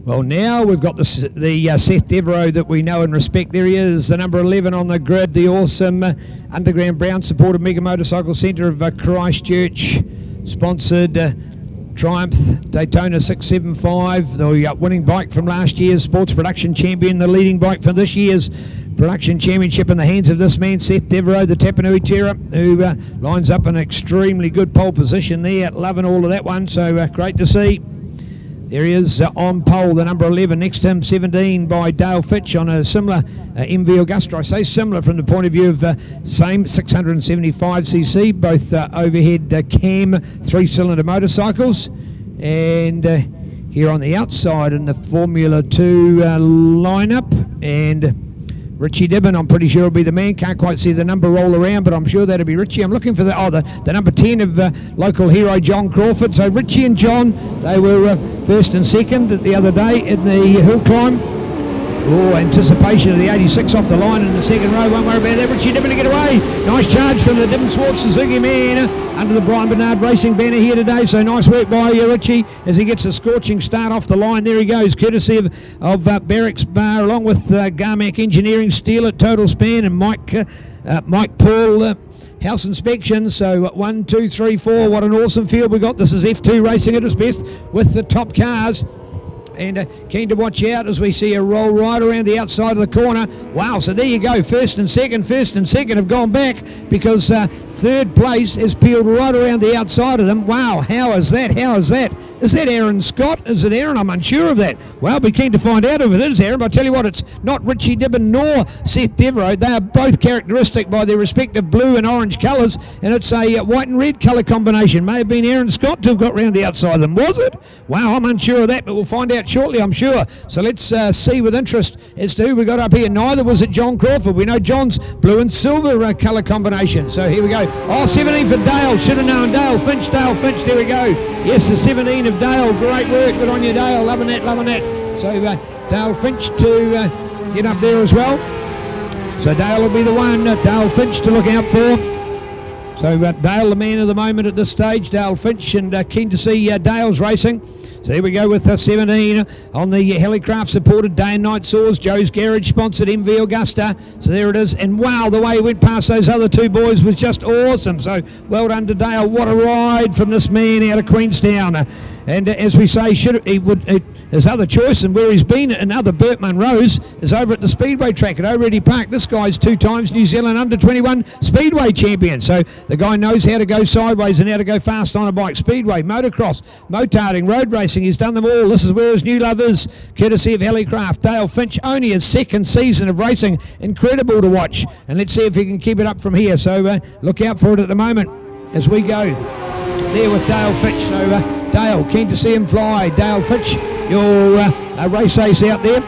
Well, now we've got the Seth Devereaux that we know and respect. There he is, the number 11 on the grid, the awesome Underground Brown supported Mega Motorcycle Centre of Christchurch, sponsored Triumph Daytona 675, the winning bike from last year's Sports Production Champion, the leading bike for this year's Production Championship in the hands of this man, Seth Devereaux, the Tapanui Terra, who lines up an extremely good pole position there, loving all of that one, so great to see. There he is on pole, the number 11. Next to him, 17 by Dale Fitch on a similar MV Augusta. I say similar from the point of view of same 675cc, both overhead cam 3-cylinder motorcycles. And here on the outside in the Formula 2 lineup, and Richie Dibbin, I'm pretty sure will be the man. Can't quite see the number roll around, but I'm sure that'll be Richie. I'm looking for the number 10 of local hero John Crawford. So Richie and John, they were first and second the other day in the hill climb. Oh, anticipation of the 86 off the line in the second row. Won't worry about that. Richie Dibbin to get away. Nice charge from the Dibbin Sports Suzuki man under the Brian Bernard Racing banner here today. So nice work by Richie as he gets a scorching start off the line. There he goes, courtesy of Barracks Bar, along with Garmac Engineering, Steel at Total Span, and Mike Paul House Inspection. So 1, 2, 3, 4. What an awesome field we got. This is F2 racing at its best with the top cars. And keen to watch out as we see a roll right around the outside of the corner. Wow, so there you go, first and second have gone back because third place is peeled right around the outside of them. Wow, how is that? Is that Aaron Scott? Is it Aaron? I'm unsure of that. Well, be keen to find out if it is Aaron, but I tell you what, it's not Richie Dibbin nor Seth Devereaux. They are both characteristic by their respective blue and orange colours, and it's a white and red colour combination. May have been Aaron Scott to have got round the outside of them, was it? Wow, I'm unsure of that, but we'll find out shortly, I'm sure. So let's see with interest as to who we got up here. Neither was it John Crawford. We know John's blue and silver colour combination. So here we go. Oh, 17 for Dale. Should have known Dale Finch. There we go. Yes, the 17 of Dale. Great work. Good on you, Dale. Loving that. So Dale Finch to get up there as well. So Dale will be the one. Dale Finch to look out for. So Dale, the man of the moment at this stage. Dale Finch, and keen to see Dale's racing. So here we go with 17 on the Helicraft supported day and night saws. Joe's Garage sponsored MV Augusta. So there it is. And wow, the way he went past those other two boys was just awesome. So well done to Dale. What a ride from this man out of Queenstown. And as we say, his other choice and where he's been in other Burt Munros is over at the Speedway track at O'Reilly Park. This guy's 2 times New Zealand under-21 Speedway champion. So the guy knows how to go sideways and how to go fast on a bike. Speedway, motocross, motarding, road racing. He's done them all. This is where his new love is, courtesy of Helicraft. Dale Finch, only his second season of racing. Incredible to watch. And let's see if he can keep it up from here. So look out for it at the moment as we go there with Dale Finch. So Dale, keen to see him fly. Dale Finch, your race ace out there.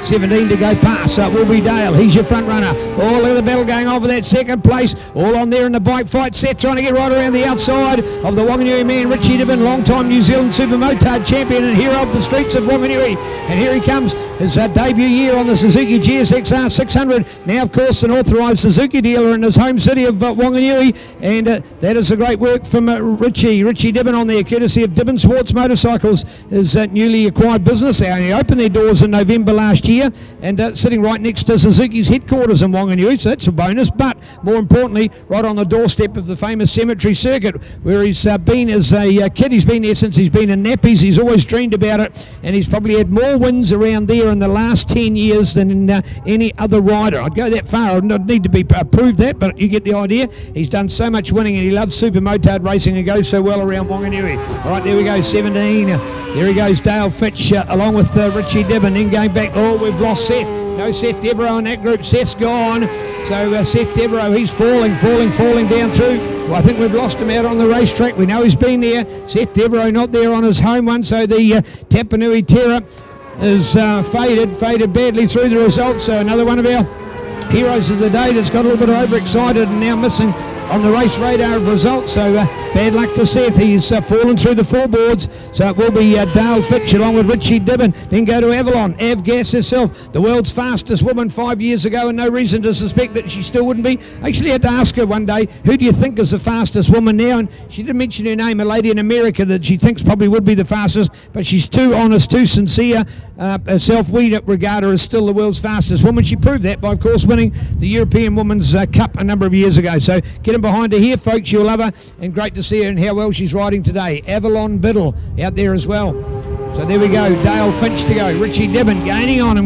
17 to go past, so it will be Dale. He's your front runner. Oh, look at the battle going on for that second place. All on there in the bike fight set, trying to get right around the outside of the Wanganui man, Richie Dibbin, long-time New Zealand Super Motard champion and hero of the streets of Wanganui. And here he comes, his debut year on the Suzuki GSXR 600. Now, of course, an authorised Suzuki dealer in his home city of Wanganui. And that is a great work from Richie Dibbin on there, courtesy of Dibbin Sports Motorcycles, his newly acquired business. They opened their doors in November last year, and sitting right next to Suzuki's headquarters in Wanganui, so that's a bonus. But more importantly, right on the doorstep of the famous cemetery circuit, where he's been as a kid. He's been there since he's been in nappies. He's always dreamed about it, and he's probably had more wins around there in the last 10 years than in any other rider. I'd go that far. I'd not need to be proved that, but you get the idea. He's done so much winning, and he loves super motard racing and goes so well around Wanganui. All right, there we go, 17. There he goes, Dale Fitch, along with Richie Dibbin. Then going back, oh, we've lost Seth. No Seth Devereaux in that group. Seth's gone. So Seth Devereaux, he's falling down through. Well, I think we've lost him out on the racetrack. We know he's been there. Seth Devereaux not there on his home one. So the Tapanui Terra is faded badly through the results. So another one of our heroes of the day that's got a little bit overexcited and now missing on the race radar of results. So bad luck to Seth. He's fallen through the 4 boards. So it will be Dale Fitch along with Richie Dibbon. Then go to Avalon. Av Gas herself, the world's fastest woman 5 years ago, and no reason to suspect that she still wouldn't be. I actually had to ask her one day, who do you think is the fastest woman now? And she didn't mention her name, a lady in America that she thinks probably would be the fastest, but she's too honest, too sincere. Herself, we regard her as still the world's fastest woman. She proved that by, of course, winning the European Women's Cup a number of years ago. So get in behind her here, folks. You'll love her, and great to see her and how well she's riding today. Avalon Biddle out there as well. So there we go, Dale Finch to go. Richie Dibbon gaining on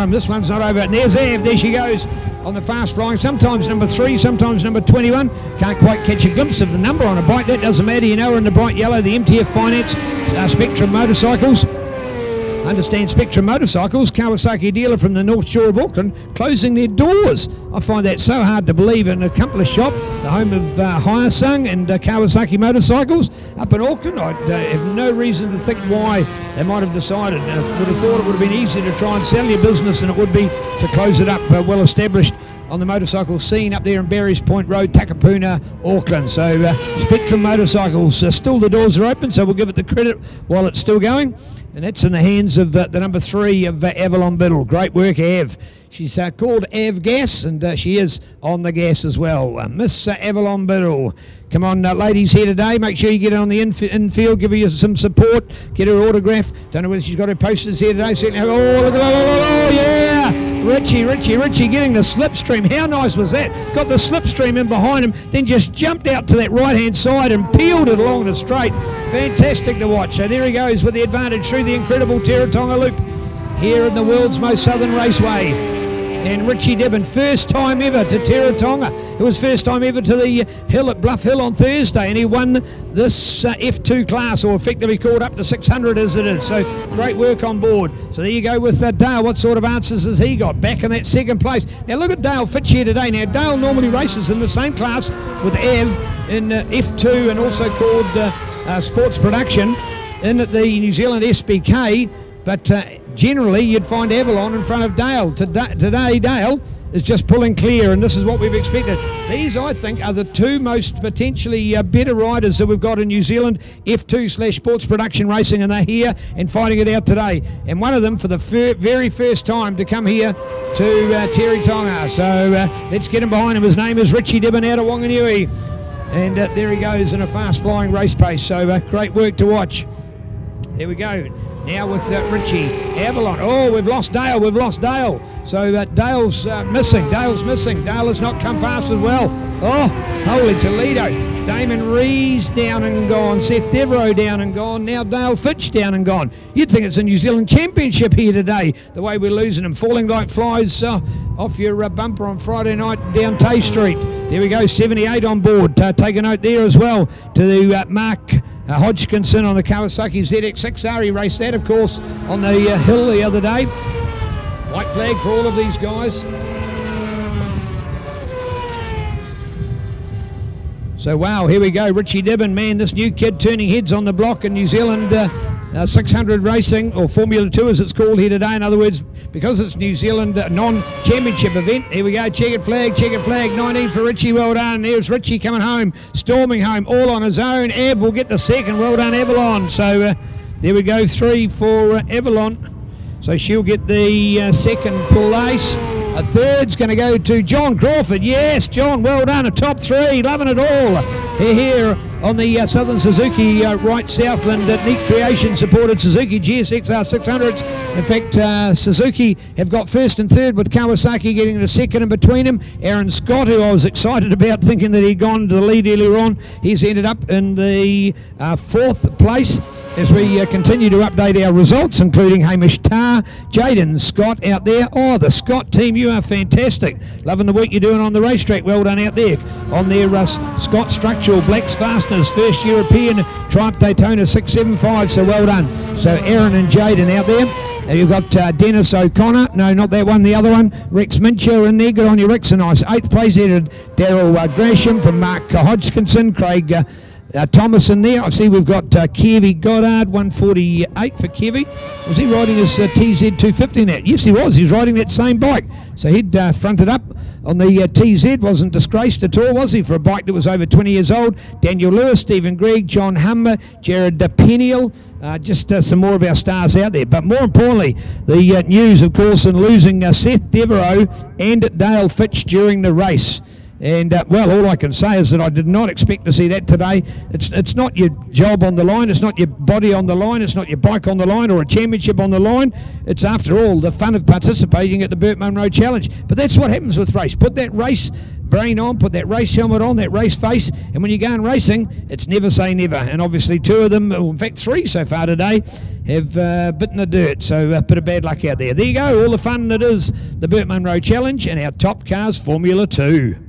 him. This one's not over. And there's Av, there she goes on the fast flying. Sometimes number 3, sometimes number 21. Can't quite catch a glimpse of the number on a bike. That doesn't matter, you know her in the bright yellow, the MTF Finance Spectrum Motorcycles. Understand Spectrum Motorcycles, Kawasaki dealer from the North Shore of Auckland, closing their doors. I find that so hard to believe. An accomplished shop, the home of Hyosung and Kawasaki Motorcycles up in Auckland. I have no reason to think why they might have decided. I would have thought it would have been easier to try and sell your business than it would be to close it up. Well established on the motorcycle scene up there in Barry's Point Road, Takapuna, Auckland. So Spectrum Motorcycles, still the doors are open, so we'll give it the credit while it's still going. And that's in the hands of the number 3 of Avalon Biddle. Great work, Av. She's called Av Gas, and she is on the gas as well. Miss Avalon Biddle. Come on, ladies here today. Make sure you get on the infield, give her some support, get her autograph. Don't know whether she's got her posters here today. Certainly. Oh, look at that. Oh, yeah. Richie getting the slipstream. How nice was that? Got the slipstream in behind him, then just jumped out to that right-hand side and peeled it along the straight. Fantastic to watch. So there he goes with the advantage through the incredible Teretonga Loop here in the world's most southern raceway. And Richie Dibbon, first time ever to Teretonga. It was first time ever to the hill at Bluff Hill on Thursday, and he won this F2 class, or effectively called up to 600 as it is. So great work on board. So there you go with Dale. What sort of answers has he got? Back in that second place. Now look at Dale Fitch here today. Now Dale normally races in the same class with Av in F2 and also called Sports Production in the New Zealand SBK. But generally, you'd find Avalon in front of Dale. Today, Dale is just pulling clear, and this is what we've expected. These, I think, are the 2 most potentially better riders that we've got in New Zealand F2/sports production racing, and they're here and fighting it out today. And one of them for the very first time to come here to Teretonga. So let's get him behind him. His name is Richie Dibbon out of Wanganui. And there he goes in a fast-flying race pace. So great work to watch. There we go. Now with Richie. Avalon. Oh, we've lost Dale. So Dale's missing. Dale has not come past as well. Oh, holy Toledo. Damon Rees down and gone. Seth Devereaux down and gone. Now Dale Fitch down and gone. You'd think it's a New Zealand Championship here today, the way we're losing them. Falling like flies off your bumper on Friday night down Tay Street. There we go, 78 on board. Take a note there as well to the Mark Hodgkinson on the Kawasaki ZX6R. He raced that, of course, on the hill the other day. White flag for all of these guys. So, wow, here we go. Richie Dibbon, man, this new kid turning heads on the block in New Zealand 600 racing, or Formula 2 as it's called here today. In other words, because it's New Zealand non-championship event. Here we go, checkered flag, 19 for Richie, well done. There's Richie coming home, storming home, all on his own. Av will get the second, well done Avalon. So there we go, 3 for Avalon. So she'll get the second place. A third's going to go to John Crawford. Yes, John, well done. A top 3, loving it all. Here on the Southern Suzuki right Southland Neat Creation supported Suzuki GSXR 600s. In fact, Suzuki have got first and third, with Kawasaki getting the second in between him. Aaron Scott, who I was excited about, thinking that he'd gone to the lead earlier on, he's ended up in the 4th place. As we continue to update our results, including Hamish Tarr, Jaden Scott out there. Oh, the Scott team, you are fantastic. Loving the work you're doing on the racetrack. Well done out there on their Scott Structural Blacks Fasteners, first European Triumph Daytona 675, so well done. So Aaron and Jaden out there. Now you've got Dennis O'Connor, no, not that one, the other one. Rex Mincher in there, good on you, Rex, a nice 8th place there. Daryl Gresham from Mark Hodgkinson, Craig Thomas in there. I see we've got Kevy Goddard, 148 for Kevy. Was he riding his TZ 250 in that? Yes, he was. He's riding that same bike. So he'd fronted up on the TZ, wasn't disgraced at all, was he, for a bike that was over 20 years old. Daniel Lewis, Stephen Gregg, John Hummer, Jared Peniel, just some more of our stars out there. But more importantly, the news, of course, in losing Seth Devereaux and Dale Fitch during the race. And, well, all I can say is that I did not expect to see that today. It's not your job on the line, it's not your body on the line, it's not your bike on the line or a championship on the line. It's, after all, the fun of participating at the BurtMunro Challenge. But that's what happens with race. Put that race brain on, put that race helmet on, that race face, and when you go in racing, it's never say never. And obviously 2 of them, in fact 3 so far today, have bitten the dirt, so a bit of bad luck out there. There you go, all the fun that is the BurtMunro Challenge and our top cars Formula 2.